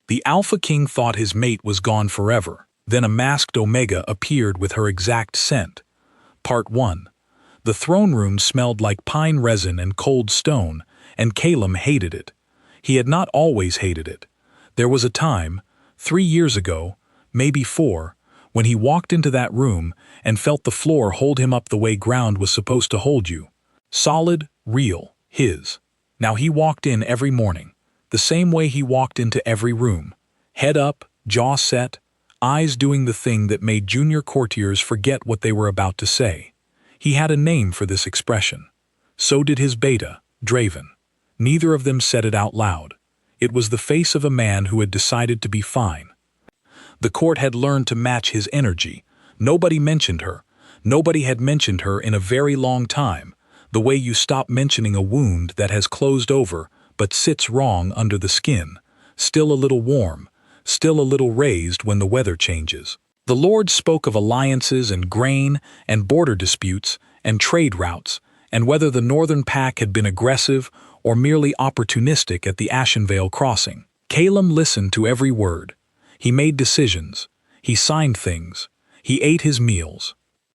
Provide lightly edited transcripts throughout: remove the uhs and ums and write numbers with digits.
The Alpha King thought his mate was gone forever. Then a masked Omega appeared with her exact scent. Part 1. The throne room smelled like pine resin and cold stone, and Calum hated it. He had not always hated it. There was a time, 3 years ago, maybe 4, when he walked into that room and felt the floor hold him up the way ground was supposed to hold you. Solid, real, his. Now he walked in every morning, the same way he walked into every room. Head up, jaw set, eyes doing the thing that made junior courtiers forget what they were about to say. He had a name for this expression. So did his beta, Draven. Neither of them said it out loud. It was the face of a man who had decided to be fine. The court had learned to match his energy. Nobody mentioned her. Nobody had mentioned her in a very long time, the way you stop mentioning a wound that has closed over but sits wrong under the skin, still a little warm, still a little raised when the weather changes. The Lord spoke of alliances and grain and border disputes and trade routes, and whether the northern pack had been aggressive or merely opportunistic at the Ashenvale crossing. Calum listened to every word. He made decisions. He signed things. He ate his meals.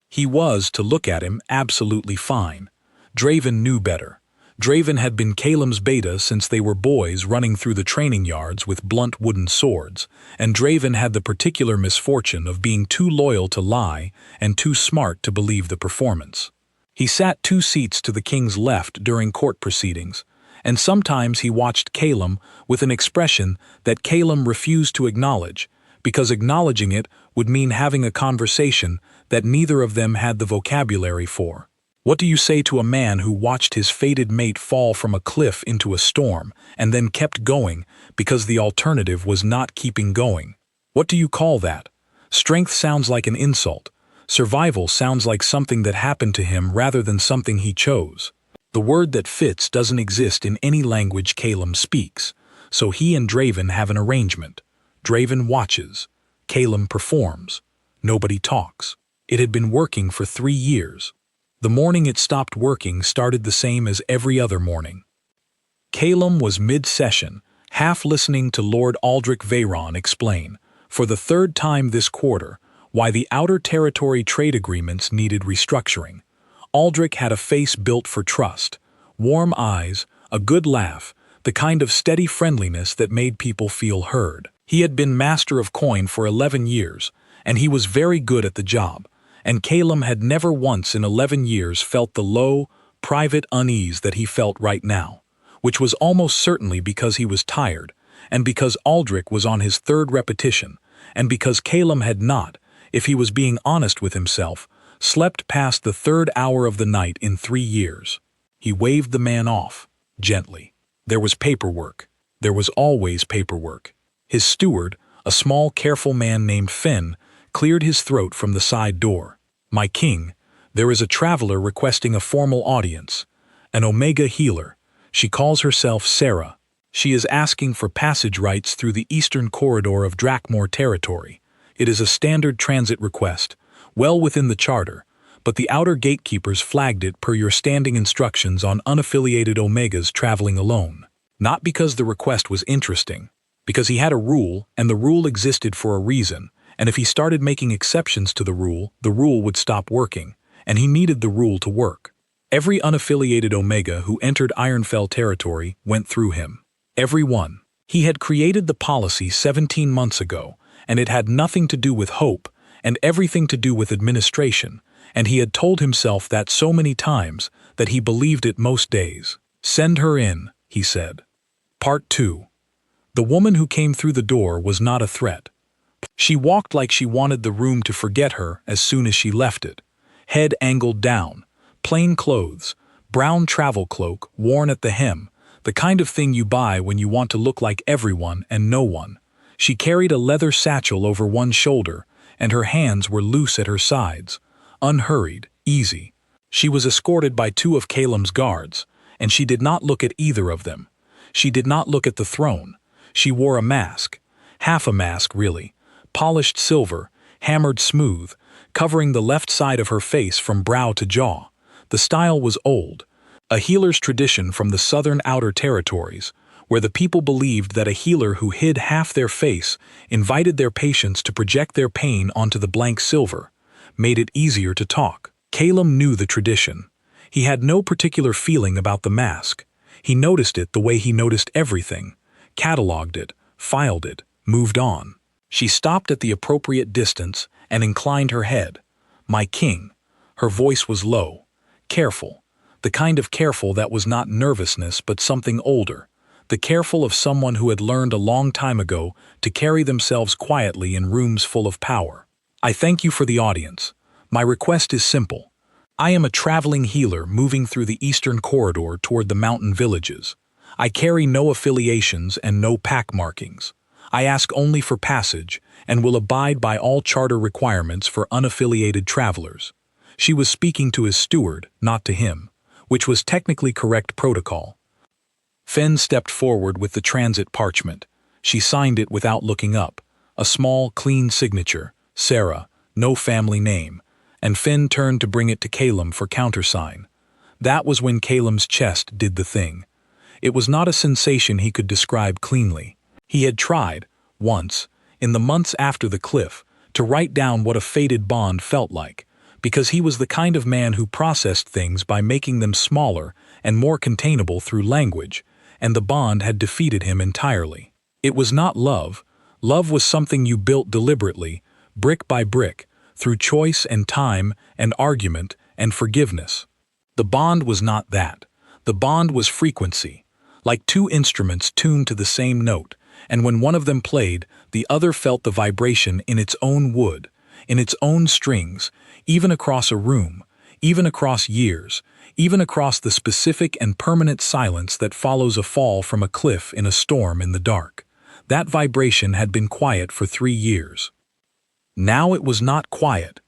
He was, to look at him, absolutely fine. Draven knew better. Draven had been Calum's beta since they were boys running through the training yards with blunt wooden swords, and Draven had the particular misfortune of being too loyal to lie and too smart to believe the performance. He sat 2 seats to the king's left during court proceedings, and sometimes he watched Calum with an expression that Calum refused to acknowledge, because acknowledging it would mean having a conversation that neither of them had the vocabulary for. What do you say to a man who watched his fated mate fall from a cliff into a storm and then kept going because the alternative was not keeping going? What do you call that? Strength sounds like an insult. Survival sounds like something that happened to him rather than something he chose. The word that fits doesn't exist in any language Calum speaks, so he and Draven have an arrangement. Draven watches. Calum performs. Nobody talks. It had been working for 3 years. The morning it stopped working started the same as every other morning. Calum was mid-session, half listening to Lord Aldrich Veyron explain, for the 3rd time this quarter, why the Outer Territory trade agreements needed restructuring. Aldrich had a face built for trust, warm eyes, a good laugh, the kind of steady friendliness that made people feel heard. He had been master of coin for 11 years, and he was very good at the job, and Calum had never once in 11 years felt the low, private unease that he felt right now, which was almost certainly because he was tired, and because Aldrich was on his 3rd repetition, and because Calum had not, if he was being honest with himself, slept past the 3rd hour of the night in 3 years. He waved the man off, gently. There was paperwork. There was always paperwork. His steward, a small, careful man named Finn, cleared his throat from the side door. "My king, there is a traveler requesting a formal audience. An Omega healer. She calls herself Sarah. She is asking for passage rights through the eastern corridor of Drakmor territory. It is a standard transit request, well within the charter, but the outer gatekeepers flagged it per your standing instructions on unaffiliated Omegas traveling alone. Not because the request was interesting, because he had a rule, and the rule existed for a reason, and if he started making exceptions to the rule would stop working, and he needed the rule to work. Every unaffiliated Omega who entered Ironfell territory went through him. Every one. He had created the policy 17 months ago, and it had nothing to do with hope, and everything to do with administration, and he had told himself that so many times that he believed it most days. "Send her in," he said. Part 2. The woman who came through the door was not a threat. She walked like she wanted the room to forget her as soon as she left it. Head angled down, plain clothes, brown travel cloak worn at the hem, the kind of thing you buy when you want to look like everyone and no one. She carried a leather satchel over one shoulder, and her hands were loose at her sides, unhurried, easy. She was escorted by 2 of Calum's guards, and she did not look at either of them. She did not look at the throne. She wore a mask, half a mask really, polished silver, hammered smooth, covering the left side of her face from brow to jaw. The style was old, a healer's tradition from the southern outer territories, where the people believed that a healer who hid half their face invited their patients to project their pain onto the blank silver, made it easier to talk. Calum knew the tradition. He had no particular feeling about the mask. He noticed it the way he noticed everything, catalogued it, filed it, moved on. She stopped at the appropriate distance and inclined her head. "My king." Her voice was low, careful, the kind of careful that was not nervousness but something older, the careful of someone who had learned a long time ago to carry themselves quietly in rooms full of power. "I thank you for the audience. My request is simple. I am a traveling healer moving through the eastern corridor toward the mountain villages. I carry no affiliations and no pack markings. I ask only for passage and will abide by all charter requirements for unaffiliated travelers." She was speaking to his steward, not to him, which was technically correct protocol. Fen stepped forward with the transit parchment. She signed it without looking up. A small, clean signature, Sarah, no family name, and Fen turned to bring it to Calum for countersign. That was when Calum's chest did the thing. It was not a sensation he could describe cleanly. He had tried, once, in the months after the cliff, to write down what a fated bond felt like, because he was the kind of man who processed things by making them smaller and more containable through language, and the bond had defeated him entirely. It was not love. Love was something you built deliberately, brick by brick, through choice and time and argument and forgiveness. The bond was not that. The bond was frequency, like two instruments tuned to the same note, and when one of them played, the other felt the vibration in its own wood, in its own strings, even across a room, even across years, even across the specific and permanent silence that follows a fall from a cliff in a storm in the dark. That vibration had been quiet for 3 years. Now it was not quiet.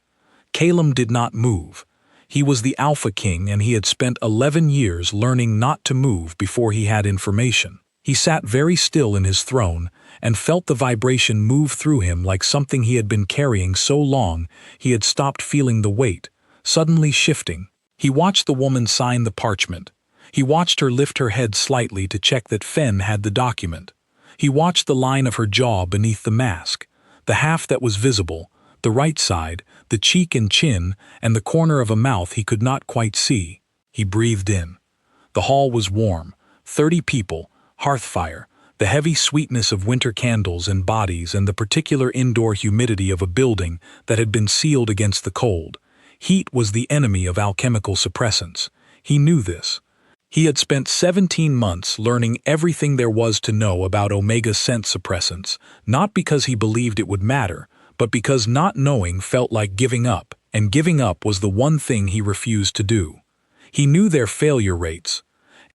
Calum did not move. He was the Alpha King, and he had spent 11 years learning not to move before he had information. He sat very still in his throne and felt the vibration move through him like something he had been carrying so long he had stopped feeling the weight, suddenly shifting. He watched the woman sign the parchment. He watched her lift her head slightly to check that Fen had the document. He watched the line of her jaw beneath the mask, the half that was visible, the right side, the cheek and chin, and the corner of a mouth he could not quite see. He breathed in. The hall was warm, 30 people, hearthfire, the heavy sweetness of winter candles and bodies, and the particular indoor humidity of a building that had been sealed against the cold. Heat was the enemy of alchemical suppressants. He knew this. He had spent 17 months learning everything there was to know about Omega scent suppressants, not because he believed it would matter, but because not knowing felt like giving up, and giving up was the one thing he refused to do. He knew their failure rates.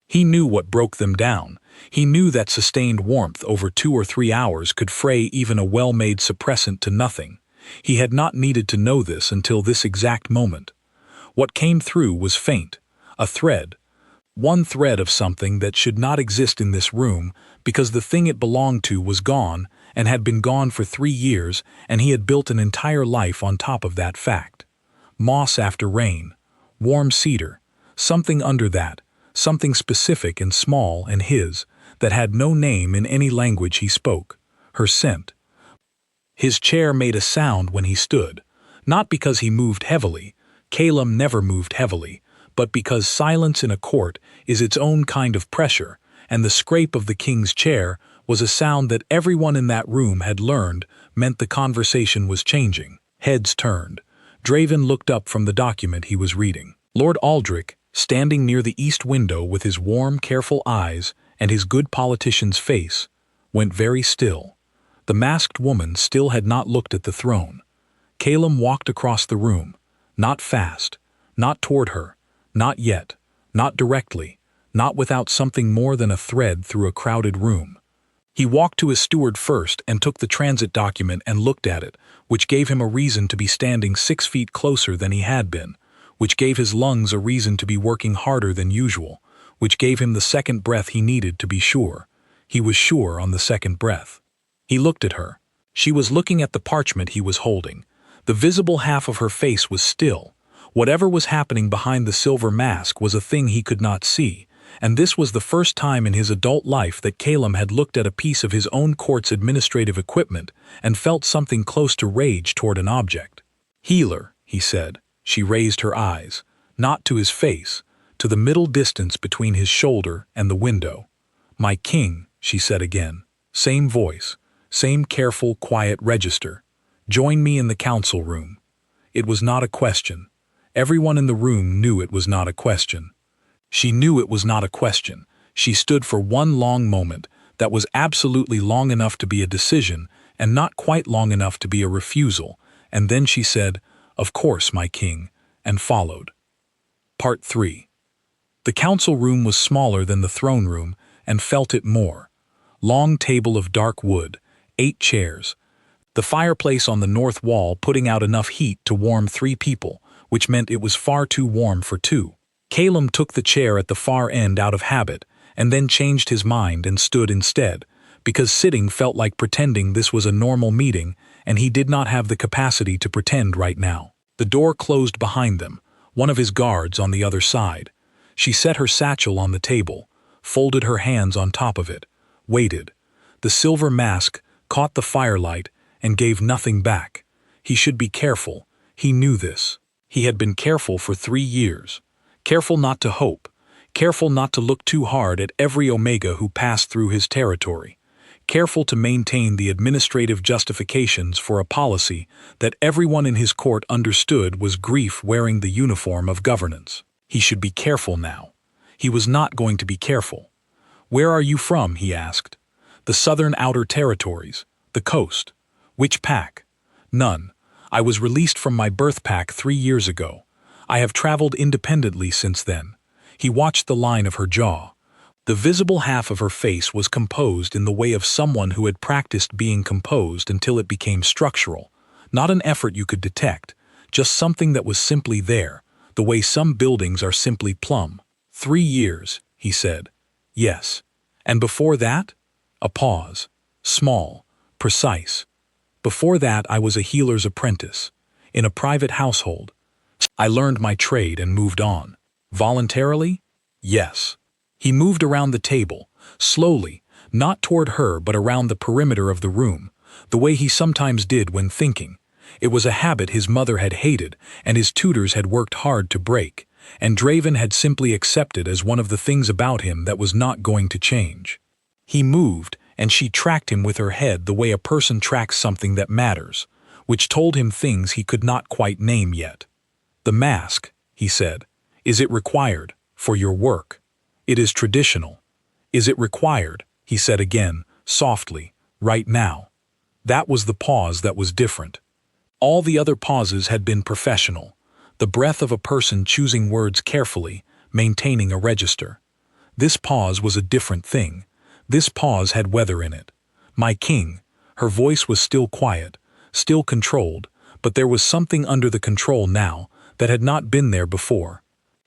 He knew what broke them down. He knew that sustained warmth over 2 or 3 hours could fray even a well-made suppressant to nothing. He had not needed to know this until this exact moment. What came through was faint, a thread, one thread of something that should not exist in this room because the thing it belonged to was gone and had been gone for 3 years, and he had built an entire life on top of that fact. Moss after rain, warm cedar, something under that, something specific and small and his, that had no name in any language he spoke, her scent. His chair made a sound when he stood, not because he moved heavily. Calum never moved heavily, but because silence in a court is its own kind of pressure, and the scrape of the king's chair was a sound that everyone in that room had learned meant the conversation was changing. Heads turned. Draven looked up from the document he was reading. Lord Aldrich, standing near the east window with his warm, careful eyes and his good politician's face, went very still. The masked woman still had not looked at the throne. Calum walked across the room, not fast, not toward her, not yet, not directly, not without something more than a thread through a crowded room. He walked to his steward first and took the transit document and looked at it, which gave him a reason to be standing 6 feet closer than he had been, which gave his lungs a reason to be working harder than usual, which gave him the second breath he needed to be sure. He was sure on the second breath. He looked at her. She was looking at the parchment he was holding. The visible half of her face was still. Whatever was happening behind the silver mask was a thing he could not see, and this was the first time in his adult life that Calum had looked at a piece of his own court's administrative equipment and felt something close to rage toward an object. "Healer," he said. She raised her eyes, not to his face, to the middle distance between his shoulder and the window. "My king," she said again. Same voice, same careful, quiet register. "Join me in the council room." It was not a question. Everyone in the room knew it was not a question. She knew it was not a question. She stood for one long moment that was absolutely long enough to be a decision and not quite long enough to be a refusal, and then she said, "Of course, my king," and followed. Part 3. The council room was smaller than the throne room and felt it more. Long table of dark wood, 8 chairs. The fireplace on the north wall putting out enough heat to warm 3 people, which meant it was far too warm for 2. Calum took the chair at the far end out of habit, and then changed his mind and stood instead, because sitting felt like pretending this was a normal meeting, and he did not have the capacity to pretend right now. The door closed behind them, one of his guards on the other side. She set her satchel on the table, folded her hands on top of it, waited. The silver mask caught the firelight and gave nothing back. He should be careful. He knew this. He had been careful for 3 years. Careful not to hope, careful not to look too hard at every Omega who passed through his territory, careful to maintain the administrative justifications for a policy that everyone in his court understood was grief wearing the uniform of governance. He should be careful now. He was not going to be careful. "Where are you from?" he asked. "The southern outer territories. The coast." "Which pack?" "None. I was released from my birth pack 3 years ago. I have traveled independently since then." He watched the line of her jaw. The visible half of her face was composed in the way of someone who had practiced being composed until it became structural. Not an effort you could detect, just something that was simply there, the way some buildings are simply plumb. 3 years, he said. "Yes. And before that?" A pause. Small, precise. "Before that I was a healer's apprentice, in a private household. I learned my trade and moved on." "Voluntarily?" "Yes." He moved around the table, slowly, not toward her but around the perimeter of the room, the way he sometimes did when thinking. It was a habit his mother had hated and his tutors had worked hard to break, and Draven had simply accepted as one of the things about him that was not going to change. He moved, and she tracked him with her head the way a person tracks something that matters, which told him things he could not quite name yet. "The mask," he said. "Is it required for your work?" "It is traditional." "Is it required?" he said again, softly, "right now?" That was the pause that was different. All the other pauses had been professional, the breath of a person choosing words carefully, maintaining a register. This pause was a different thing. This pause had weather in it. "My king," her voice was still quiet, still controlled, but there was something under the control now that had not been there before.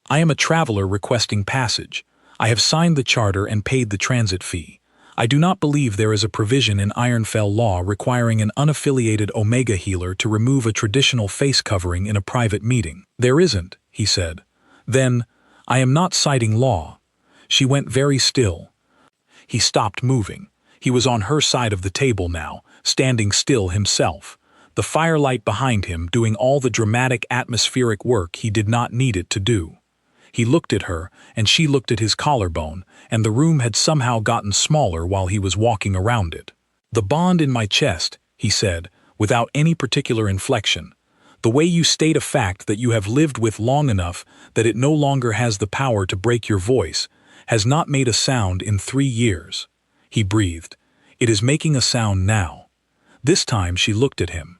"I am a traveler requesting passage. I have signed the charter and paid the transit fee. I do not believe there is a provision in Ironfell law requiring an unaffiliated Omega healer to remove a traditional face covering in a private meeting." "There isn't," he said. "Then, I am not citing law." She went very still. He stopped moving. He was on her side of the table now, standing still himself. The firelight behind him doing all the dramatic atmospheric work he did not need it to do. He looked at her, and she looked at his collarbone, and the room had somehow gotten smaller while he was walking around it. "The bond in my chest," he said, without any particular inflection. "The way you state a fact that you have lived with long enough that it no longer has the power to break your voice, has not made a sound in 3 years." He breathed. "It is making a sound now." This time she looked at him.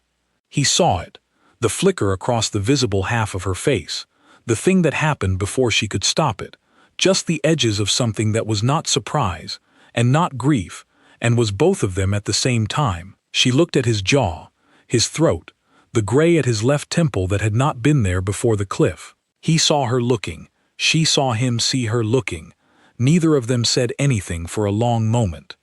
He saw it, the flicker across the visible half of her face, the thing that happened before she could stop it, just the edges of something that was not surprise, and not grief, and was both of them at the same time. She looked at his jaw, his throat, the gray at his left temple that had not been there before the cliff. He saw her looking, she saw him see her looking. Neither of them said anything for a long moment.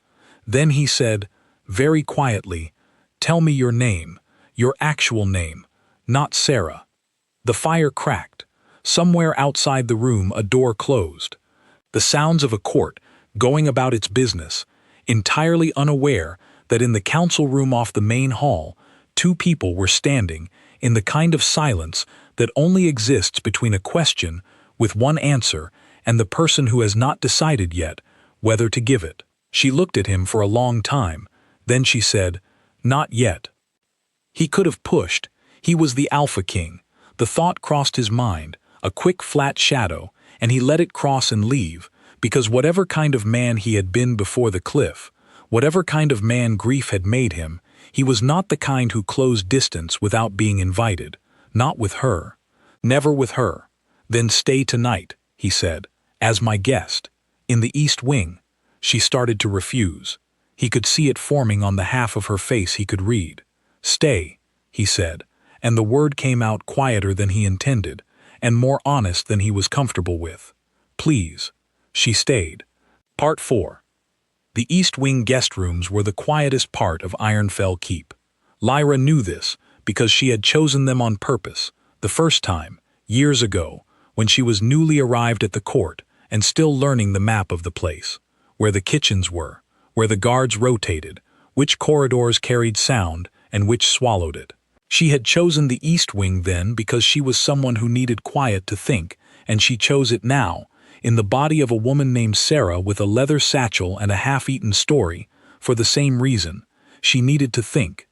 Then he said, very quietly, "Tell me your name, your actual name, not Sarah." The fire cracked. Somewhere outside the room a door closed. The sounds of a court going about its business, entirely unaware that in the council room off the main hall, two people were standing in the kind of silence that only exists between a question with one answer and the person who has not decided yet whether to give it. She looked at him for a long time, then she said, "Not yet." He could have pushed. He was the Alpha King. The thought crossed his mind, a quick flat shadow, and he let it cross and leave, because whatever kind of man he had been before the cliff, whatever kind of man grief had made him, he was not the kind who closed distance without being invited. Not with her. Never with her. "Then stay tonight," he said, "as my guest. In the East Wing." She started to refuse. He could see it forming on the half of her face he could read. "Stay," he said, and the word came out quieter than he intended, and more honest than he was comfortable with. "Please." She stayed. Part 4. The East Wing guest rooms were the quietest part of Ironfell Keep. Lyra knew this because she had chosen them on purpose, the first time, years ago, when she was newly arrived at the court and still learning the map of the place, where the kitchens were, where the guards rotated, which corridors carried sound and which swallowed it. She had chosen the East Wing then because she was someone who needed quiet to think, and she chose it now, in the body of a woman named Sarah with a leather satchel and a half-eaten story, for the same reason. She needed to think.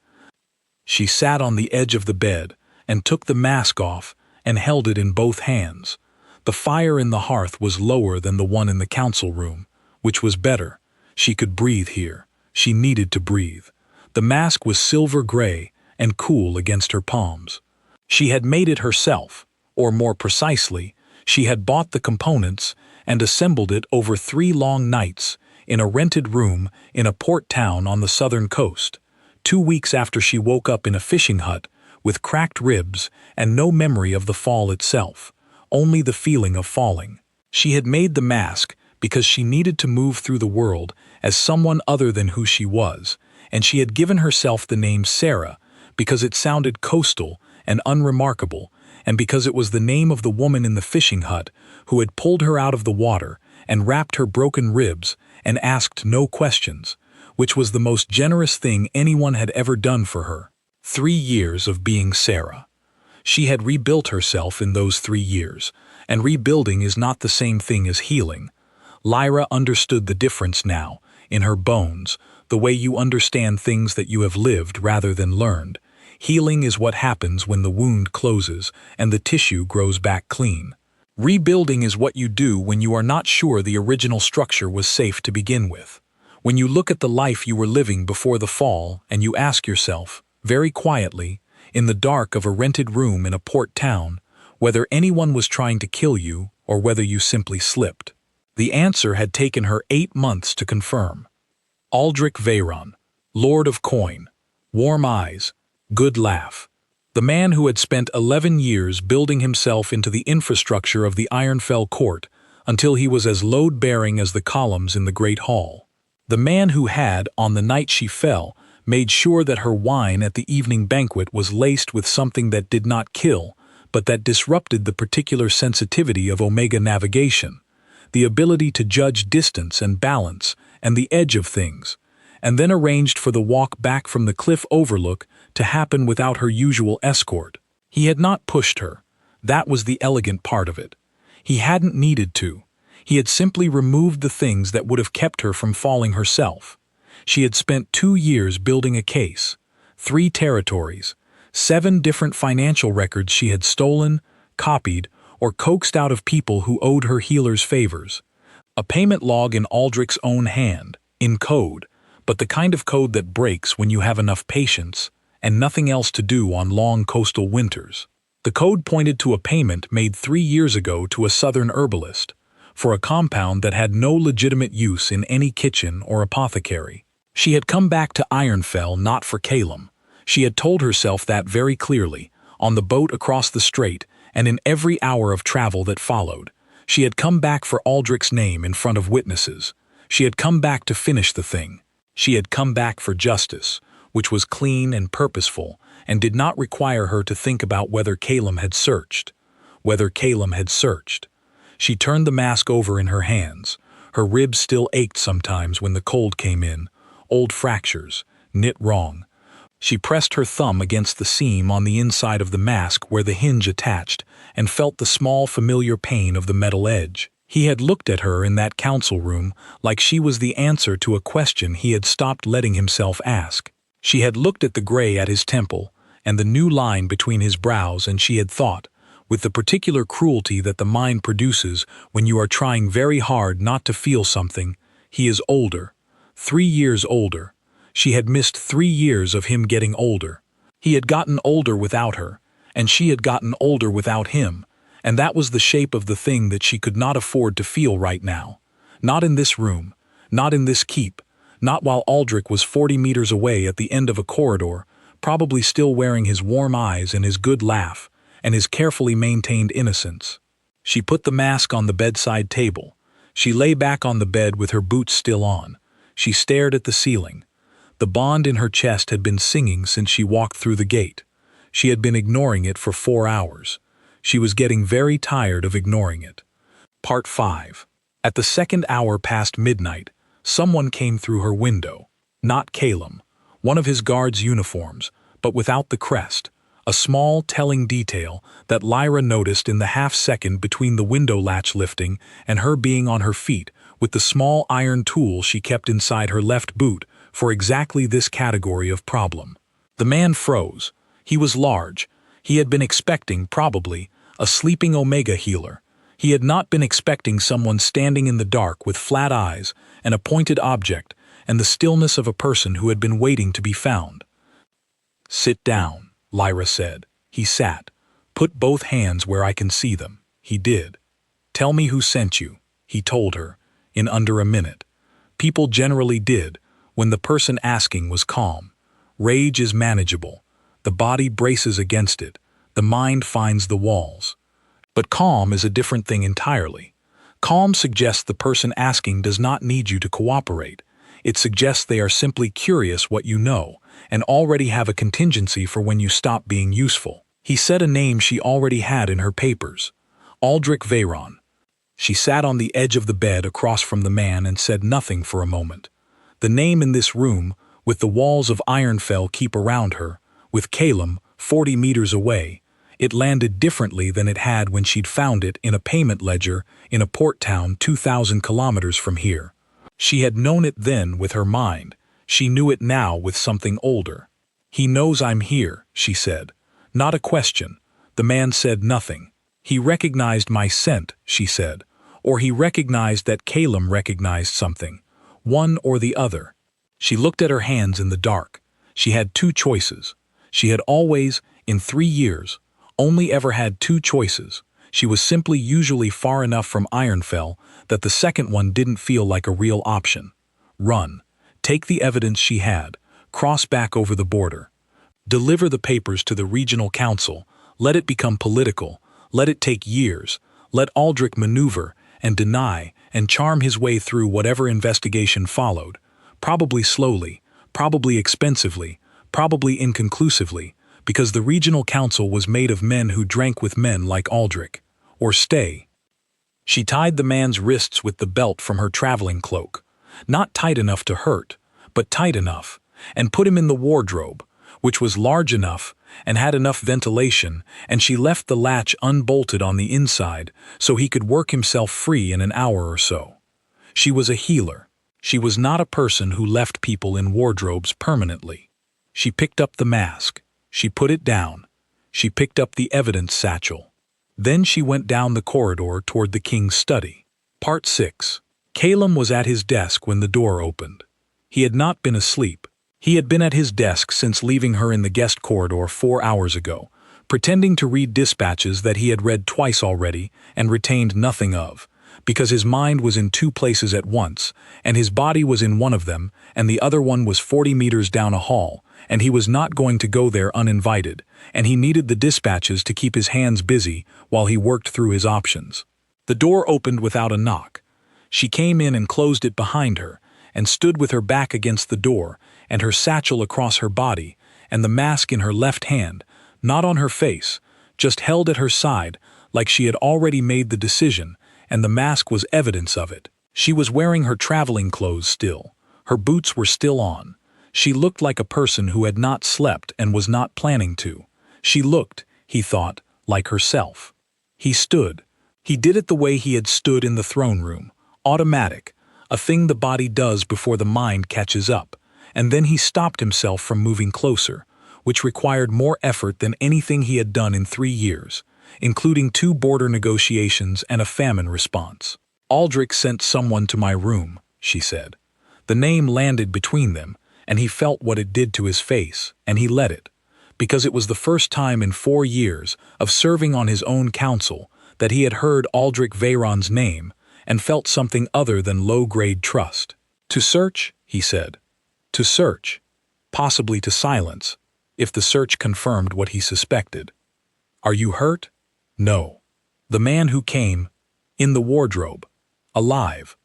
She sat on the edge of the bed and took the mask off and held it in both hands. The fire in the hearth was lower than the one in the council room, which was better. She could breathe here. She needed to breathe. The mask was silver gray and cool against her palms. She had made it herself, or more precisely, she had bought the components and assembled it over 3 long nights in a rented room in a port town on the southern coast, 2 weeks after she woke up in a fishing hut with cracked ribs and no memory of the fall itself, only the feeling of falling. She had made the mask because she needed to move through the world as someone other than who she was, and she had given herself the name Sarah because it sounded coastal and unremarkable, and because it was the name of the woman in the fishing hut who had pulled her out of the water and wrapped her broken ribs and asked no questions, which was the most generous thing anyone had ever done for her. 3 years of being Sarah. She had rebuilt herself in those 3 years, and rebuilding is not the same thing as healing. Lyra understood the difference now, in her bones, the way you understand things that you have lived rather than learned. Healing is what happens when the wound closes and the tissue grows back clean. Rebuilding is what you do when you are not sure the original structure was safe to begin with. When you look at the life you were living before the fall and you ask yourself, very quietly, in the dark of a rented room in a port town, whether anyone was trying to kill you or whether you simply slipped. The answer had taken her 8 months to confirm. Aldrich Veyron, Lord of Coin, warm eyes, good laugh. The man who had spent 11 years building himself into the infrastructure of the Ironfell court until he was as load-bearing as the columns in the Great Hall. The man who had, on the night she fell, made sure that her wine at the evening banquet was laced with something that did not kill, but that disrupted the particular sensitivity of Omega navigation, the ability to judge distance and balance and the edge of things, and then arranged for the walk back from the cliff overlook to happen without her usual escort. He had not pushed her. That was the elegant part of it. He hadn't needed to. He had simply removed the things that would have kept her from falling herself. She had spent 2 years building a case, 3 territories, 7 different financial records she had stolen, copied, or coaxed out of people who owed her healers favors. A payment log in Aldrich's own hand, in code, but the kind of code that breaks when you have enough patience and nothing else to do on long coastal winters. The code pointed to a payment made 3 years ago to a southern herbalist for a compound that had no legitimate use in any kitchen or apothecary. She had come back to Ironfell not for Calum. She had told herself that very clearly, on the boat across the strait and in every hour of travel that followed. She had come back for Aldrich's name in front of witnesses. She had come back to finish the thing. She had come back for justice, which was clean and purposeful and did not require her to think about whether Calum had searched. Whether Calum had searched. She turned the mask over in her hands. Her ribs still ached sometimes when the cold came in. Old fractures, knit wrong. She pressed her thumb against the seam on the inside of the mask where the hinge attached and felt the small familiar pain of the metal edge. He had looked at her in that council room like she was the answer to a question he had stopped letting himself ask. She had looked at the gray at his temple and the new line between his brows, and she had thought, with the particular cruelty that the mind produces when you are trying very hard not to feel something, he is older, 3 years older. She had missed 3 years of him getting older. He had gotten older without her, and she had gotten older without him, and that was the shape of the thing that she could not afford to feel right now. Not in this room, not in this keep, not while Aldrich was 40 meters away at the end of a corridor, probably still wearing his warm eyes and his good laugh, and his carefully maintained innocence. She put the mask on the bedside table. She lay back on the bed with her boots still on. She stared at the ceiling. The bond in her chest had been singing since she walked through the gate. She had been ignoring it for 4 hours. She was getting very tired of ignoring it. Part 5. At the second hour past midnight, someone came through her window. Not Calum, one of his guard's uniforms, but without the crest. A small, telling detail that Lyra noticed in the half-second between the window latch lifting and her being on her feet with the small iron tool she kept inside her left boot for exactly this category of problem. The man froze. He was large. He had been expecting, probably, a sleeping Omega healer. He had not been expecting someone standing in the dark with flat eyes, an appointed object, and the stillness of a person who had been waiting to be found. "Sit down," Lyra said. He sat. "Put both hands where I can see them." He did. "Tell me who sent you," he told her, in under a minute. People generally did, when the person asking was calm. Rage is manageable. The body braces against it. The mind finds the walls. But calm is a different thing entirely. Calm suggests the person asking does not need you to cooperate. It suggests they are simply curious what you know, and already have a contingency for when you stop being useful. He said a name she already had in her papers. Aldrich Veyron. She sat on the edge of the bed across from the man and said nothing for a moment. The name in this room, with the walls of Ironfell keep around her, with Calum 40 meters away, it landed differently than it had when she'd found it in a payment ledger in a port town 2,000 kilometers from here. She had known it then with her mind. She knew it now with something older. "He knows I'm here," she said. Not a question. The man said nothing. "He recognized my scent," she said. Or he recognized that Calum recognized something. One or the other. She looked at her hands in the dark. She had 2 choices. She had always, in 3 years, only ever had 2 choices. She was simply usually far enough from Ironfell that the second one didn't feel like a real option. Run. Take the evidence she had. Cross back over the border. Deliver the papers to the regional council. Let it become political. Let it take years. Let Aldrich maneuver and deny and charm his way through whatever investigation followed. Probably slowly, probably expensively, probably inconclusively, because the regional council was made of men who drank with men like Aldrich. Or stay. She tied the man's wrists with the belt from her traveling cloak. Not tight enough to hurt, but tight enough, and put him in the wardrobe, which was large enough and had enough ventilation, and she left the latch unbolted on the inside so he could work himself free in an hour or so. She was a healer. She was not a person who left people in wardrobes permanently. She picked up the mask. She put it down. She picked up the evidence satchel. Then she went down the corridor toward the king's study. Part 6. Calum was at his desk when the door opened. He had not been asleep. He had been at his desk since leaving her in the guest corridor 4 hours ago, pretending to read dispatches that he had read twice already and retained nothing of, because his mind was in 2 places at once, and his body was in one of them, and the other one was 40 meters down a hall, and he was not going to go there uninvited, and he needed the dispatches to keep his hands busy while he worked through his options. The door opened without a knock. She came in and closed it behind her, and stood with her back against the door, and her satchel across her body, and the mask in her left hand, not on her face, just held at her side like she had already made the decision, and the mask was evidence of it. She was wearing her traveling clothes still. Her boots were still on. She looked like a person who had not slept and was not planning to. She looked, he thought, like herself. He stood. He did it the way he had stood in the throne room. Automatic. A thing the body does before the mind catches up. And then he stopped himself from moving closer, which required more effort than anything he had done in 3 years, including 2 border negotiations and a famine response. "Aldrich sent someone to my room," she said. The name landed between them, and he felt what it did to his face, and he let it, because it was the first time in 4 years of serving on his own council that he had heard Aldrich Veyron's name and felt something other than low-grade trust. "To search," he said. "To search. Possibly to silence, if the search confirmed what he suspected. Are you hurt?" "No." "The man who came, in the wardrobe, alive.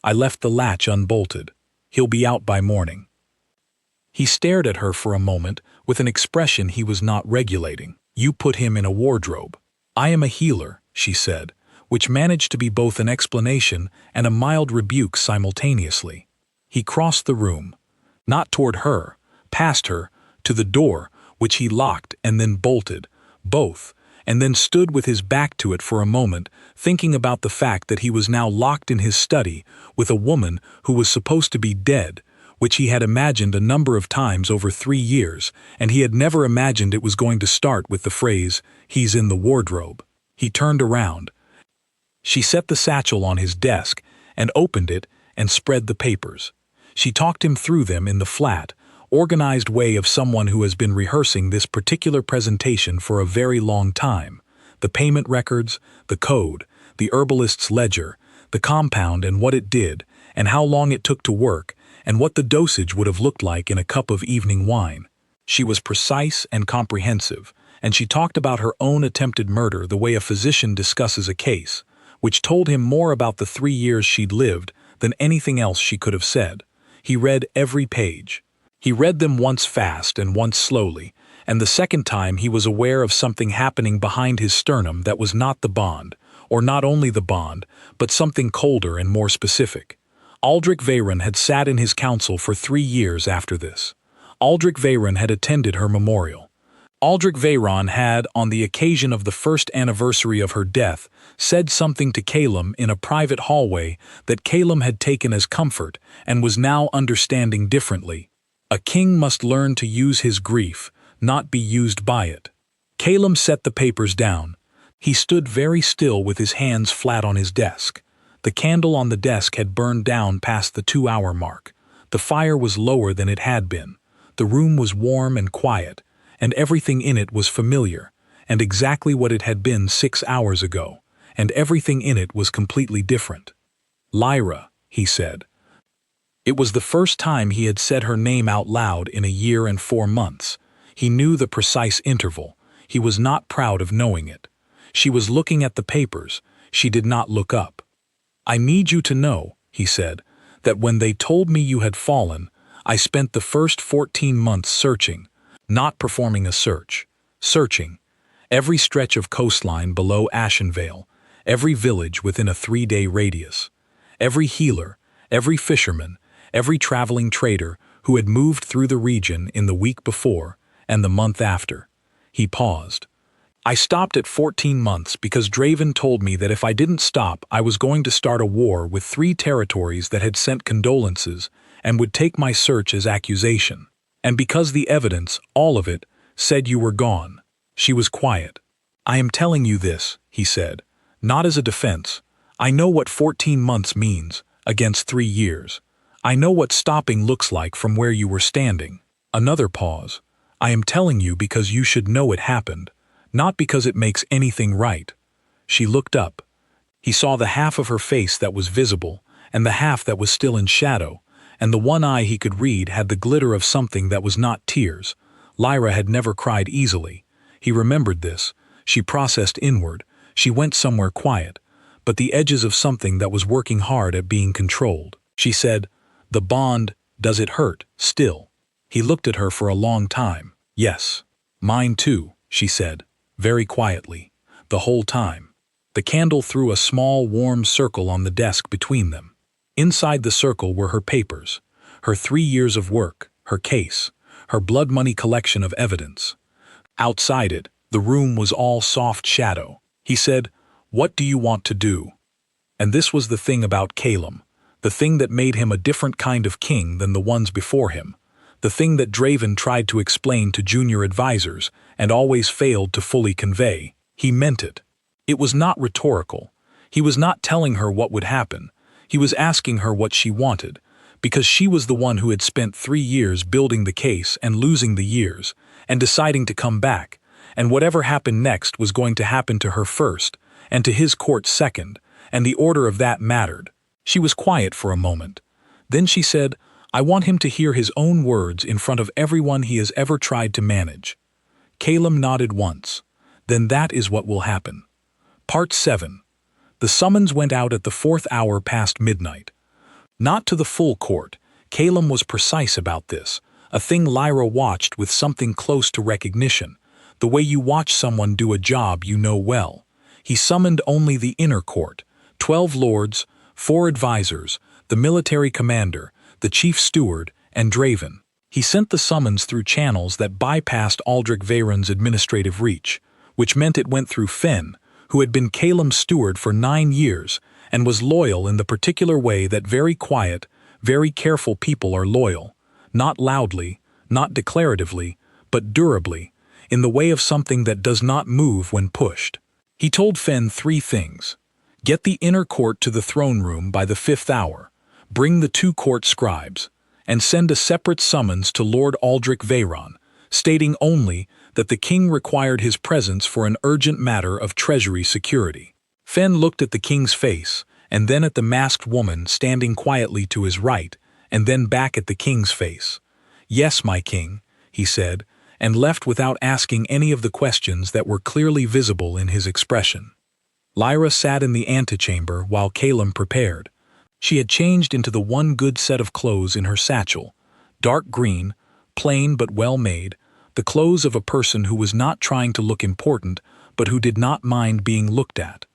I left the latch unbolted. He'll be out by morning." He stared at her for a moment with an expression he was not regulating. "You put him in a wardrobe." "I am a healer," she said, which managed to be both an explanation and a mild rebuke simultaneously. He crossed the room, not toward her, past her, to the door, which he locked and then bolted, both, and then stood with his back to it for a moment, thinking about the fact that he was now locked in his study with a woman who was supposed to be dead, which he had imagined a number of times over 3 years, and he had never imagined it was going to start with the phrase, "He's in the wardrobe." He turned around. She set the satchel on his desk and opened it and spread the papers. She talked him through them in the flat, organized way of someone who has been rehearsing this particular presentation for a very long time. The payment records, the code, the herbalist's ledger, the compound and what it did, and how long it took to work, and what the dosage would have looked like in a cup of evening wine. She was precise and comprehensive, and she talked about her own attempted murder the way a physician discusses a case, which told him more about the 3 years she'd lived than anything else she could have said. He read every page. He read them once fast and once slowly, and the second time he was aware of something happening behind his sternum that was not the bond, or not only the bond, but something colder and more specific. Aldrich Veyron had sat in his council for 3 years after this. Aldrich Veyron had attended her memorial. Aldrich Veyron had, on the occasion of the first anniversary of her death, said something to Calum in a private hallway that Calum had taken as comfort and was now understanding differently. A king must learn to use his grief, not be used by it. Calum set the papers down. He stood very still with his hands flat on his desk. The candle on the desk had burned down past the 2-hour mark. The fire was lower than it had been. The room was warm and quiet, and everything in it was familiar, and exactly what it had been 6 hours ago, and everything in it was completely different. "Lyra," he said. It was the first time he had said her name out loud in a year and 4 months. He knew the precise interval. He was not proud of knowing it. She was looking at the papers. She did not look up. "I need you to know," he said, "that when they told me you had fallen, I spent the first 14 months searching, not performing a search, searching. Every stretch of coastline below Ashenvale, every village within a 3-day radius, every healer, every fisherman, every traveling trader who had moved through the region in the week before and the month after." He paused. "I stopped at 14 months because Draven told me that if I didn't stop, I was going to start a war with 3 territories that had sent condolences and would take my search as accusation. And because the evidence, all of it, said you were gone." She was quiet. "I am telling you this," he said, "not as a defense. I know what 14 months means, against 3 years. I know what stopping looks like from where you were standing." Another pause. "I am telling you because you should know it happened, not because it makes anything right." She looked up. He saw the half of her face that was visible, and the half that was still in shadow, and the one eye he could read had the glitter of something that was not tears. Lyra had never cried easily. He remembered this. She processed inward. She went somewhere quiet, but the edges of something that was working hard at being controlled. She said, "The bond, does it hurt, still?" He looked at her for a long time. "Yes. Mine too," she said, very quietly, "the whole time." The candle threw a small, warm circle on the desk between them. Inside the circle were her papers, her 3 years of work, her case, her blood money collection of evidence. Outside it, the room was all soft shadow. He said, "What do you want to do?" And this was the thing about Calum, the thing that made him a different kind of king than the ones before him, the thing that Draven tried to explain to junior advisors and always failed to fully convey. He meant it. It was not rhetorical. He was not telling her what would happen. He was asking her what she wanted, because she was the one who had spent 3 years building the case and losing the years, and deciding to come back, and whatever happened next was going to happen to her first, and to his court second, and the order of that mattered. She was quiet for a moment. Then she said, "I want him to hear his own words in front of everyone he has ever tried to manage." Calum nodded once. "Then that is what will happen." Part 7. The summons went out at the 4th hour past midnight. Not to the full court. Calum was precise about this, a thing Lyra watched with something close to recognition, the way you watch someone do a job you know well. He summoned only the inner court, 12 lords, 4 advisors, the military commander, the chief steward, and Draven. He sent the summons through channels that bypassed Aldrich Veyron's administrative reach, which meant it went through Fen, who had been Calum's steward for 9 years and was loyal in the particular way that very quiet, very careful people are loyal, not loudly, not declaratively, but durably, in the way of something that does not move when pushed. He told Fen 3 things. Get the inner court to the throne room by the 5th hour, bring the 2 court scribes, and send a separate summons to Lord Aldrich Veyron, stating only that the king required his presence for an urgent matter of treasury security. Fen looked at the king's face, and then at the masked woman standing quietly to his right, and then back at the king's face. "Yes, my king," he said, and left without asking any of the questions that were clearly visible in his expression. Lyra sat in the antechamber while Calum prepared. She had changed into the one good set of clothes in her satchel, dark green, plain but well made, the clothes of a person who was not trying to look important but who did not mind being looked at.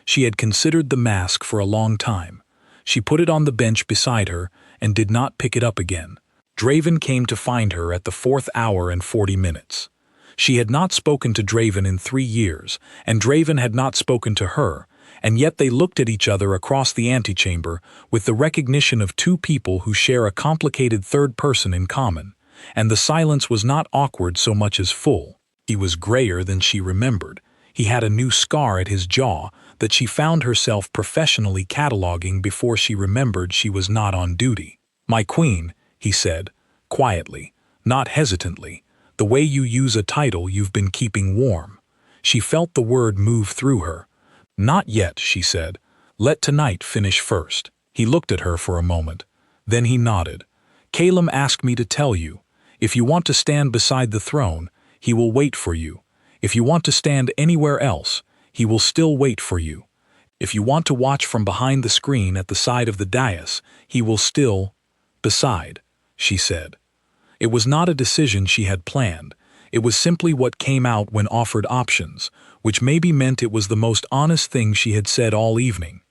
She had considered the mask for a long time. She put it on the bench beside her and did not pick it up again. Draven came to find her at the 4th hour and 40 minutes. She had not spoken to Draven in 3 years, and Draven had not spoken to her, and yet they looked at each other across the antechamber with the recognition of 2 people who share a complicated third person in common, and the silence was not awkward so much as full. He was grayer than she remembered. He had a new scar at his jaw that she found herself professionally cataloging before she remembered she was not on duty. "My queen," he said, quietly, not hesitantly, "the way you use a title you've been keeping warm." She felt the word move through her. "Not yet," she said. "Let tonight finish first." He looked at her for a moment. Then he nodded. "Calum asked me to tell you, if you want to stand beside the throne, he will wait for you. If you want to stand anywhere else, he will still wait for you. If you want to watch from behind the screen at the side of the dais, he will still..." "Beside," she said. It was not a decision she had planned. It was simply what came out when offered options, which maybe meant it was the most honest thing she had said all evening.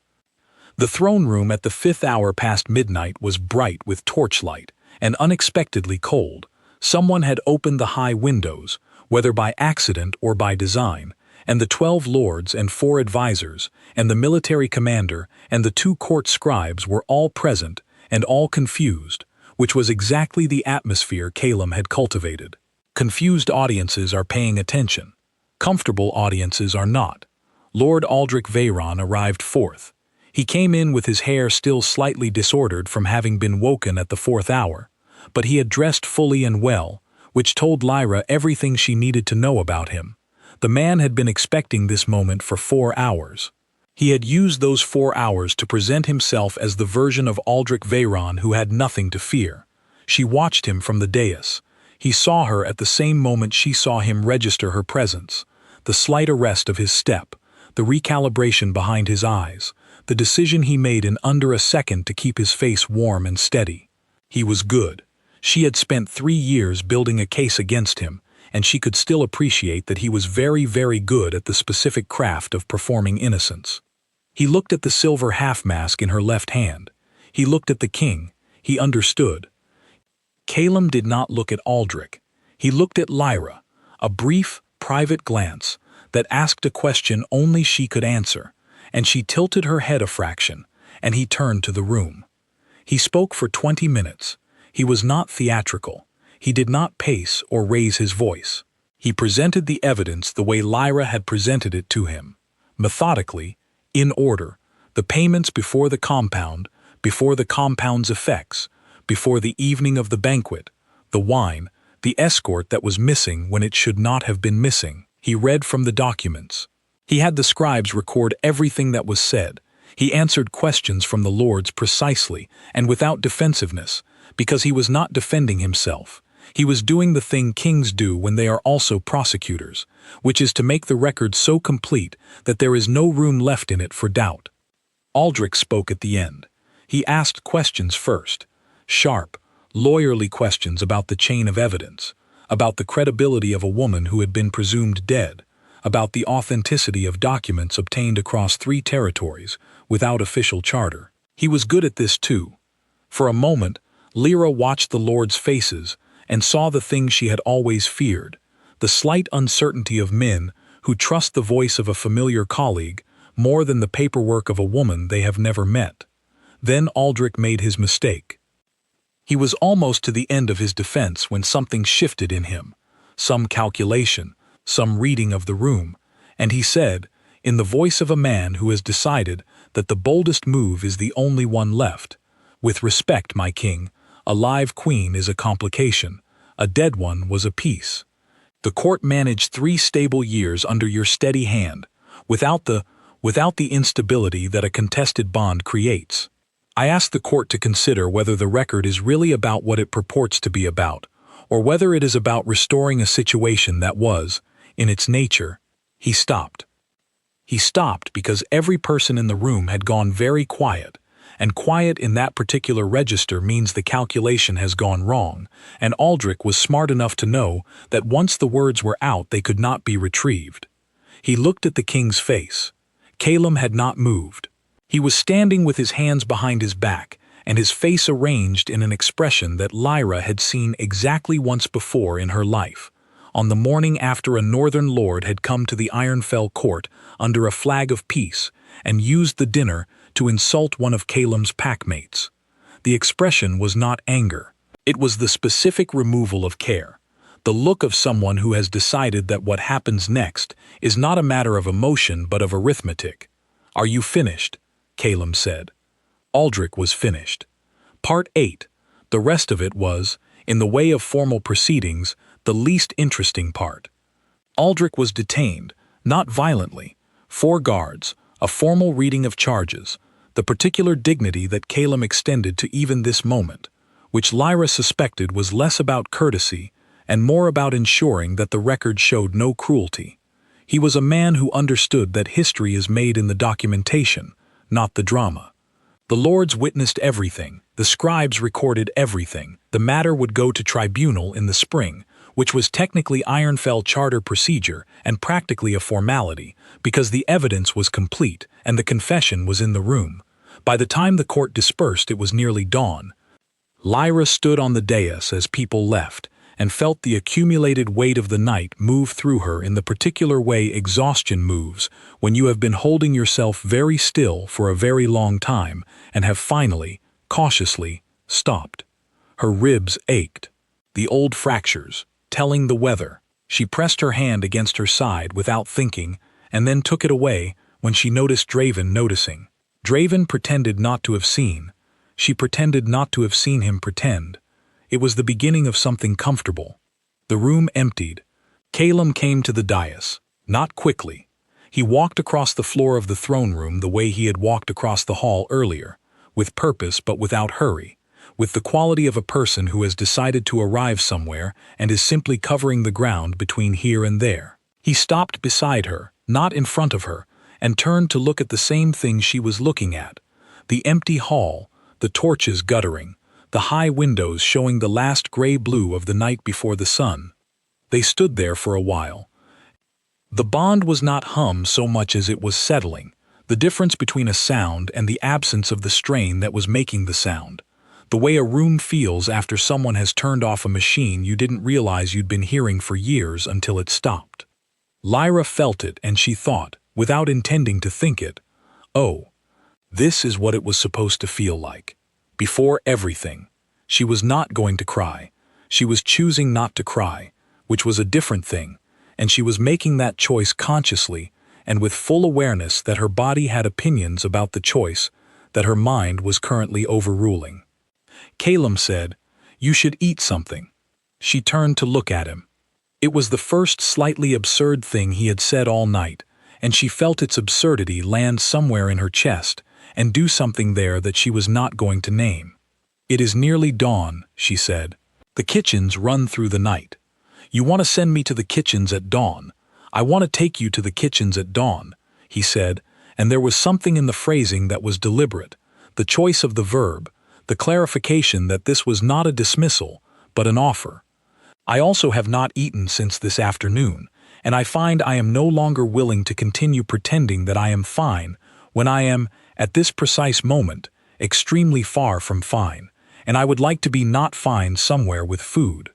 The throne room at the 5th hour past midnight was bright with torchlight and unexpectedly cold. Someone had opened the high windows, whether by accident or by design, and the 12 lords and 4 advisors, and the military commander and the 2 court scribes were all present and all confused, which was exactly the atmosphere Calum had cultivated. Confused audiences are paying attention. Comfortable audiences are not. Lord Aldrich Veyron arrived 4th. He came in with his hair still slightly disordered from having been woken at the 4th hour, but he had dressed fully and well, which told Lyra everything she needed to know about him. The man had been expecting this moment for 4 hours. He had used those 4 hours to present himself as the version of Aldrich Veyron who had nothing to fear. She watched him from the dais. He saw her at the same moment she saw him register her presence. The slight arrest of his step, the recalibration behind his eyes, the decision he made in under a second to keep his face warm and steady. He was good. She had spent 3 years building a case against him, and she could still appreciate that he was very, very good at the specific craft of performing innocence. He looked at the silver half-mask in her left hand. He looked at the king. He understood. Calum did not look at Aldrich. He looked at Lyra, a brief, private glance that asked a question only she could answer, and she tilted her head a fraction, and he turned to the room. He spoke for 20 minutes. He was not theatrical. He did not pace or raise his voice. He presented the evidence the way Lyra had presented it to him. Methodically, in order, the payments before the compound's effects, before the evening of the banquet, the wine, the escort that was missing when it should not have been missing. He read from the documents. He had the scribes record everything that was said. He answered questions from the lords precisely and without defensiveness, because he was not defending himself. He was doing the thing kings do when they are also prosecutors, which is to make the record so complete that there is no room left in it for doubt. Aldrich spoke at the end. He asked questions first, sharp, lawyerly questions about the chain of evidence, about the credibility of a woman who had been presumed dead, about the authenticity of documents obtained across 3 territories without official charter. He was good at this too. For a moment, Lyra watched the lords' faces and saw the thing she had always feared, the slight uncertainty of men who trust the voice of a familiar colleague more than the paperwork of a woman they have never met. Then Aldrich made his mistake. He was almost to the end of his defense when something shifted in him, some calculation, some reading of the room, and he said, in the voice of a man who has decided that the boldest move is the only one left, "With respect, my king, a live queen is a complication, a dead one was a peace. The court managed 3 stable years under your steady hand, without the instability that a contested bond creates. I ask the court to consider whether the record is really about what it purports to be about, or whether it is about restoring a situation that was, in its nature." He stopped. He stopped because every person in the room had gone very quiet, and quiet in that particular register means the calculation has gone wrong, and Aldrich was smart enough to know that once the words were out they could not be retrieved. He looked at the king's face. Calum had not moved. He was standing with his hands behind his back, and his face arranged in an expression that Lyra had seen exactly once before in her life, on the morning after a northern lord had come to the Ironfell court under a flag of peace and used the dinner to insult one of Calum's packmates. The expression was not anger. It was the specific removal of care, the look of someone who has decided that what happens next is not a matter of emotion but of arithmetic. "Are you finished?" Calum said. Aldrich was finished. Part 8. The rest of it was, in the way of formal proceedings, the least interesting part. Aldrich was detained, not violently. 4 guards, a formal reading of charges, the particular dignity that Calum extended to even this moment, which Lyra suspected was less about courtesy and more about ensuring that the record showed no cruelty. He was a man who understood that history is made in the documentation, not the drama. The lords witnessed everything, the scribes recorded everything. The matter would go to tribunal in the spring, which was technically Ironfell charter procedure and practically a formality, because the evidence was complete and the confession was in the room. By the time the court dispersed, it was nearly dawn. Lyra stood on the dais as people left and felt the accumulated weight of the night move through her in the particular way exhaustion moves when you have been holding yourself very still for a very long time and have finally, cautiously, stopped. Her ribs ached. The old fractures, telling the weather. She pressed her hand against her side without thinking and then took it away when she noticed Draven noticing. Draven pretended not to have seen. She pretended not to have seen him pretend. It was the beginning of something comfortable. The room emptied. Calum came to the dais, not quickly. He walked across the floor of the throne room the way he had walked across the hall earlier, with purpose but without hurry, with the quality of a person who has decided to arrive somewhere and is simply covering the ground between here and there. He stopped beside her, not in front of her, and turned to look at the same thing she was looking at, the empty hall, the torches guttering, the high windows showing the last gray blue of the night before the sun. They stood there for a while. The bond was not hum so much as it was settling, the difference between a sound and the absence of the strain that was making the sound. The way a room feels after someone has turned off a machine you didn't realize you'd been hearing for years until it stopped. Lyra felt it and she thought, without intending to think it, oh, this is what it was supposed to feel like. Before everything. She was not going to cry. She was choosing not to cry, which was a different thing, and she was making that choice consciously and with full awareness that her body had opinions about the choice that her mind was currently overruling. Calum said, "You should eat something." She turned to look at him. It was the first slightly absurd thing he had said all night, and she felt its absurdity land somewhere in her chest and do something there that she was not going to name. "It is nearly dawn," she said. "The kitchens run through the night. You want to send me to the kitchens at dawn. I want to take you to the kitchens at dawn," he said, and there was something in the phrasing that was deliberate, the choice of the verb, the clarification that this was not a dismissal, but an offer. "I also have not eaten since this afternoon, and I find I am no longer willing to continue pretending that I am fine when I am, at this precise moment, extremely far from fine, and I would like to be not fine somewhere with food."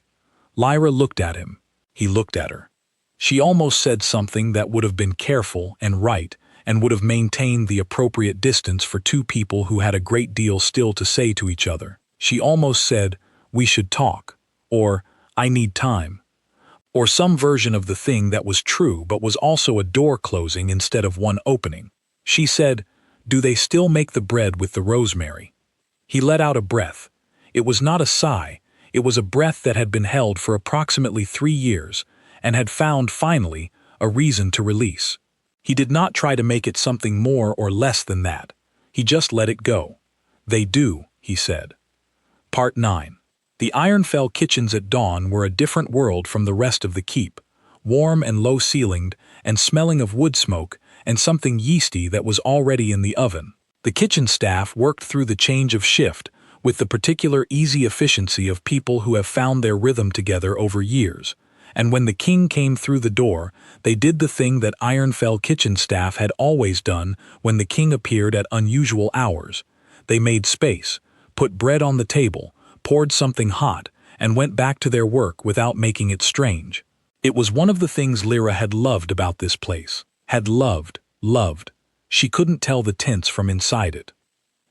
Lyra looked at him. He looked at her. She almost said something that would have been careful and right and would have maintained the appropriate distance for two people who had a great deal still to say to each other. She almost said, "We should talk," or "I need time," or some version of the thing that was true but was also a door closing instead of one opening. She said, "Do they still make the bread with the rosemary?" He let out a breath. It was not a sigh, it was a breath that had been held for approximately 3 years and had found, finally, a reason to release. He did not try to make it something more or less than that. He just let it go. "They do," he said. Part 9. The Ironfell kitchens at dawn were a different world from the rest of the keep, warm and low-ceilinged and smelling of wood smoke and something yeasty that was already in the oven. The kitchen staff worked through the change of shift with the particular easy efficiency of people who have found their rhythm together over years, and when the king came through the door, they did the thing that Ironfell kitchen staff had always done when the king appeared at unusual hours. They made space, put bread on the table, poured something hot, and went back to their work without making it strange. It was one of the things Lyra had loved about this place. Had loved. She couldn't tell the tense from inside it.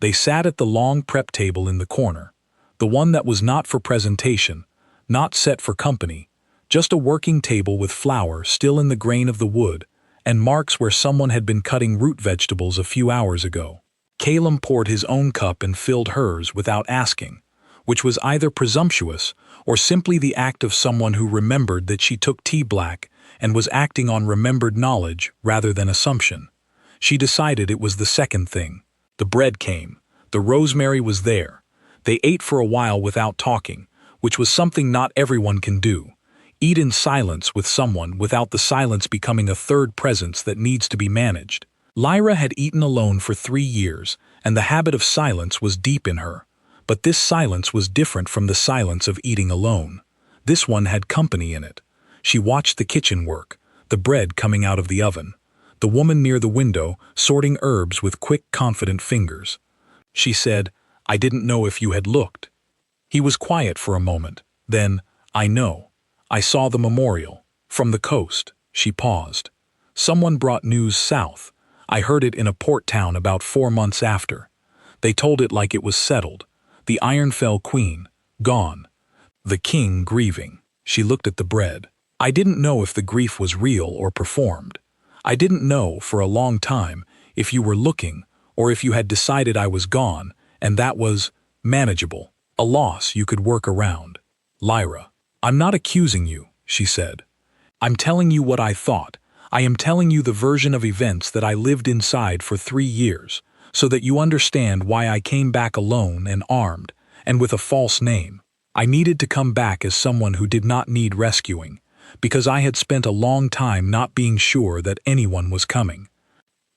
They sat at the long prep table in the corner, the one that was not for presentation, not set for company, just a working table with flour still in the grain of the wood, and marks where someone had been cutting root vegetables a few hours ago. Calum poured his own cup and filled hers without asking, which was either presumptuous or simply the act of someone who remembered that she took tea black and was acting on remembered knowledge rather than assumption. She decided it was the second thing. The bread came. The rosemary was there. They ate for a while without talking, which was something not everyone can do. Eat in silence with someone without the silence becoming a third presence that needs to be managed. Lyra had eaten alone for 3 years, and the habit of silence was deep in her. But this silence was different from the silence of eating alone. This one had company in it. She watched the kitchen work, the bread coming out of the oven, the woman near the window sorting herbs with quick, confident fingers. She said, "I didn't know if you had looked." He was quiet for a moment. Then, "I know. I saw the memorial. From the coast." She paused. "Someone brought news south. I heard it in a port town about 4 months after. They told it like it was settled. The Ironfell queen, gone. The king grieving." She looked at the bread. "I didn't know if the grief was real or performed. I didn't know, for a long time, if you were looking or if you had decided I was gone, and that was manageable, a loss you could work around." "Lyra, I'm not accusing you," she said. "I'm telling you what I thought. I am telling you the version of events that I lived inside for 3 years, so that you understand why I came back alone and armed, and with a false name. I needed to come back as someone who did not need rescuing, because I had spent a long time not being sure that anyone was coming."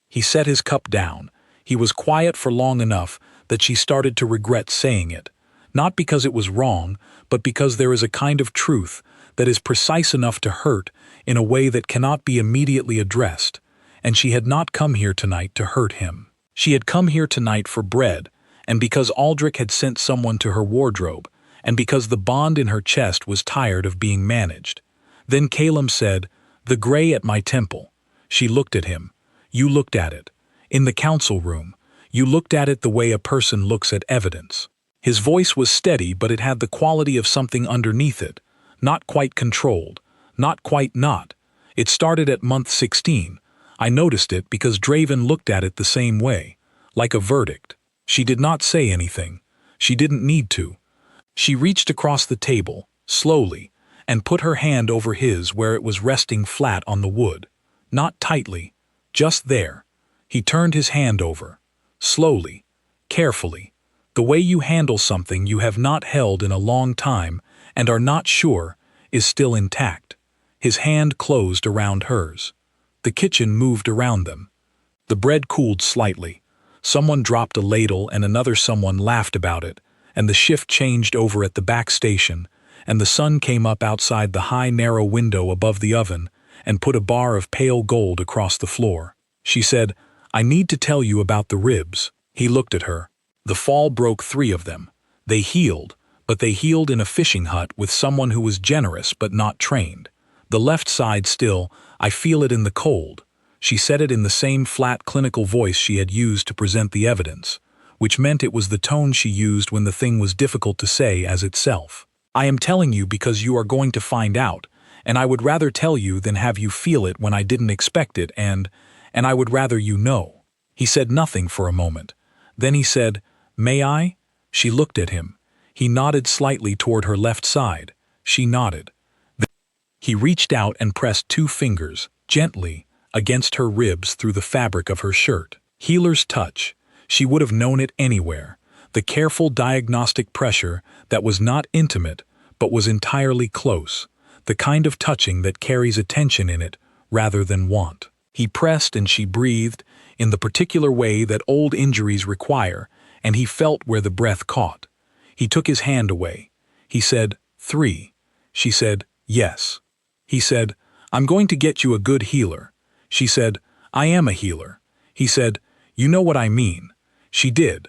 He set his cup down. He was quiet for long enough that she started to regret saying it, not because it was wrong, but because there is a kind of truth that is precise enough to hurt in a way that cannot be immediately addressed, and she had not come here tonight to hurt him. She had come here tonight for bread, and because Aldrich had sent someone to her wardrobe, and because the bond in her chest was tired of being managed. Then Calum said, "The gray at my temple." She looked at him. "You looked at it. In the council room. You looked at it the way a person looks at evidence." His voice was steady, but it had the quality of something underneath it, not quite controlled, not quite not. It started at month 16. I noticed it because Draven looked at it the same way, like a verdict. She did not say anything. She didn't need to. She reached across the table, slowly, and put her hand over his where it was resting flat on the wood. Not tightly, just there. He turned his hand over, slowly, carefully. The way you handle something you have not held in a long time and are not sure is still intact. His hand closed around hers. The kitchen moved around them. The bread cooled slightly. Someone dropped a ladle and another someone laughed about it, and the shift changed over at the back station, and the sun came up outside the high narrow window above the oven and put a bar of pale gold across the floor. She said, "I need to tell you about the ribs." He looked at her. The fall broke 3 of them. They healed, but they healed in a fishing hut with someone who was generous but not trained. The left side still, "I feel it in the cold." She said it in the same flat clinical voice she had used to present the evidence, which meant it was the tone she used when the thing was difficult to say as itself. "I am telling you because you are going to find out, and I would rather tell you than have you feel it when I didn't expect it, and I would rather you know." He said nothing for a moment. Then he said, "May I?" She looked at him. He nodded slightly toward her left side. She nodded. Then he reached out and pressed 2 fingers, gently, against her ribs through the fabric of her shirt. Healer's touch. She would have known it anywhere. The careful diagnostic pressure that was not intimate, but was entirely close. The kind of touching that carries attention in it, rather than want. He pressed and she breathed, in the particular way that old injuries require, and he felt where the breath caught. He took his hand away. He said, 3. She said, "Yes." He said, "I'm going to get you a good healer." She said, "I am a healer." He said, "You know what I mean." She did.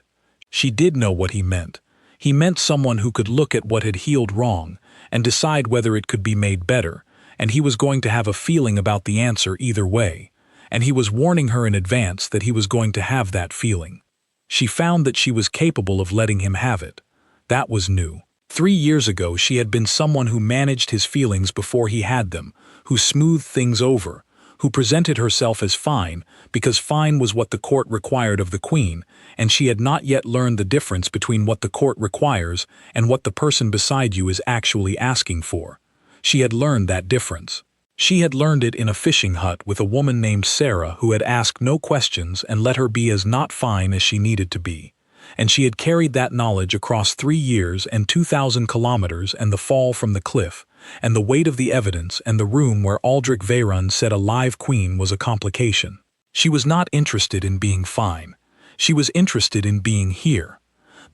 She did know what he meant. He meant someone who could look at what had healed wrong and decide whether it could be made better, and he was going to have a feeling about the answer either way, and he was warning her in advance that he was going to have that feeling. She found that she was capable of letting him have it. That was new. 3 years ago she had been someone who managed his feelings before he had them, who smoothed things over, who presented herself as fine because fine was what the court required of the queen, and she had not yet learned the difference between what the court requires and what the person beside you is actually asking for. She had learned that difference. She had learned it in a fishing hut with a woman named Sarah who had asked no questions and let her be as not fine as she needed to be. And she had carried that knowledge across 3 years and 2,000 kilometers and the fall from the cliff, and the weight of the evidence and the room where Aldrich Veyron said a live queen was a complication. She was not interested in being fine. She was interested in being here.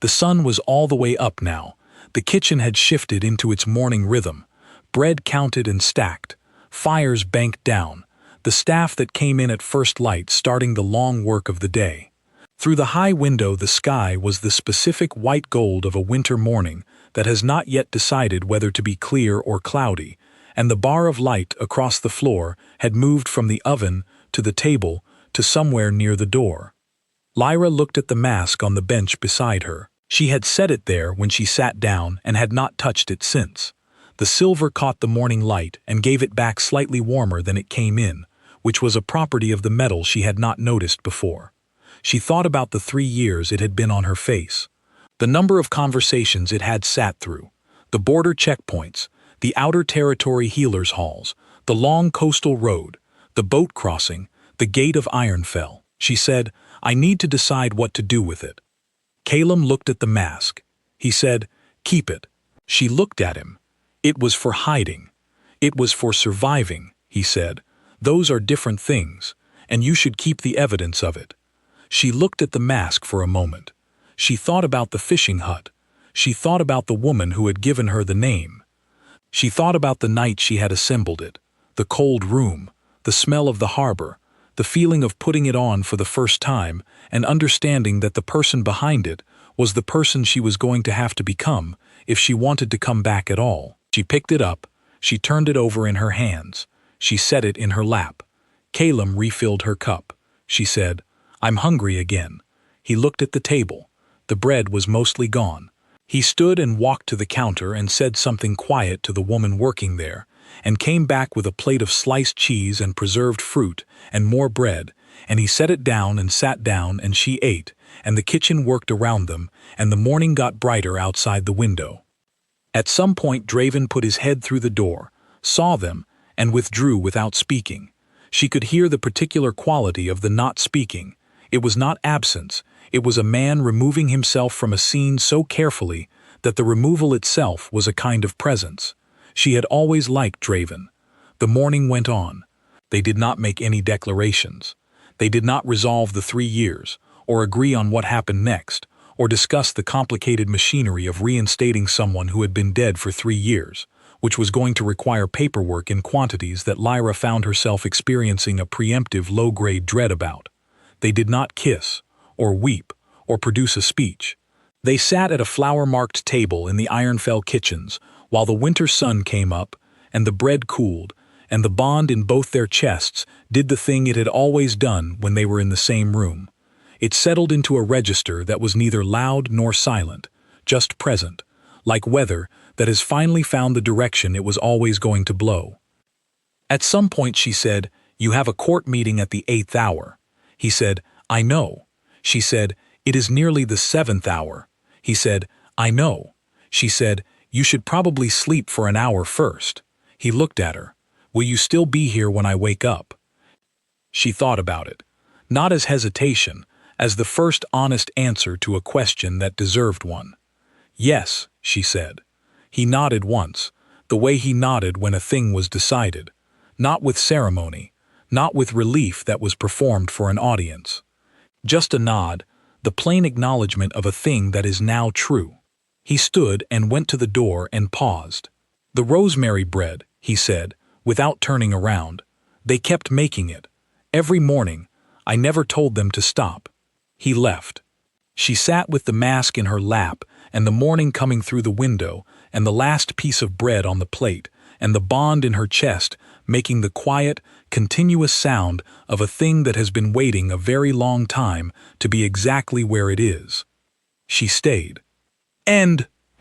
The sun was all the way up now. The kitchen had shifted into its morning rhythm. Bread counted and stacked. Fires banked down. The staff that came in at first light starting the long work of the day. Through the high window the sky was the specific white gold of a winter morning that has not yet decided whether to be clear or cloudy, and the bar of light across the floor had moved from the oven to the table to somewhere near the door. Lyra looked at the mask on the bench beside her. She had set it there when she sat down and had not touched it since. The silver caught the morning light and gave it back slightly warmer than it came in, which was a property of the metal she had not noticed before. She thought about the 3 years it had been on her face, the number of conversations it had sat through, the border checkpoints, the outer territory healers' halls, the long coastal road, the boat crossing, the gate of Ironfell. She said, "I need to decide what to do with it." Calum looked at the mask. He said, "Keep it." She looked at him. "It was for hiding. It was for surviving," he said. "Those are different things, and you should keep the evidence of it." She looked at the mask for a moment. She thought about the fishing hut. She thought about the woman who had given her the name. She thought about the night she had assembled it, the cold room, the smell of the harbor, the feeling of putting it on for the first time and understanding that the person behind it was the person she was going to have to become if she wanted to come back at all. She picked it up, she turned it over in her hands, she set it in her lap. Calum refilled her cup. She said, "I'm hungry again." He looked at the table. The bread was mostly gone. He stood and walked to the counter and said something quiet to the woman working there, and came back with a plate of sliced cheese and preserved fruit and more bread, and he set it down and sat down and she ate, and the kitchen worked around them, and the morning got brighter outside the window. At some point Draven put his head through the door, saw them, and withdrew without speaking. She could hear the particular quality of the not speaking. It was not absence, it was a man removing himself from a scene so carefully that the removal itself was a kind of presence. She had always liked Draven. The morning went on. They did not make any declarations. They did not resolve the 3 years, or agree on what happened next, or discuss the complicated machinery of reinstating someone who had been dead for 3 years, which was going to require paperwork in quantities that Lyra found herself experiencing a preemptive low-grade dread about. They did not kiss, or weep, or produce a speech. They sat at a flower-marked table in the Ironfell kitchens while the winter sun came up, and the bread cooled, and the bond in both their chests did the thing it had always done when they were in the same room. It settled into a register that was neither loud nor silent, just present, like weather that has finally found the direction it was always going to blow. At some point she said, "You have a court meeting at the 8th hour." He said, "I know." She said, "It is nearly the 7th hour." He said, "I know." She said, "You should probably sleep for an hour first." He looked at her. "Will you still be here when I wake up?" She thought about it, not as hesitation, as the first honest answer to a question that deserved one. "Yes," she said. He nodded once, the way he nodded when a thing was decided, not with ceremony, not with relief that was performed for an audience. Just a nod, the plain acknowledgement of a thing that is now true. He stood and went to the door and paused. "The rosemary bread," he said, without turning around. "They kept making it. Every morning. I never told them to stop." He left. She sat with the mask in her lap and the morning coming through the window and the last piece of bread on the plate and the bond in her chest making the quiet, continuous sound of a thing that has been waiting a very long time to be exactly where it is. She stayed. End.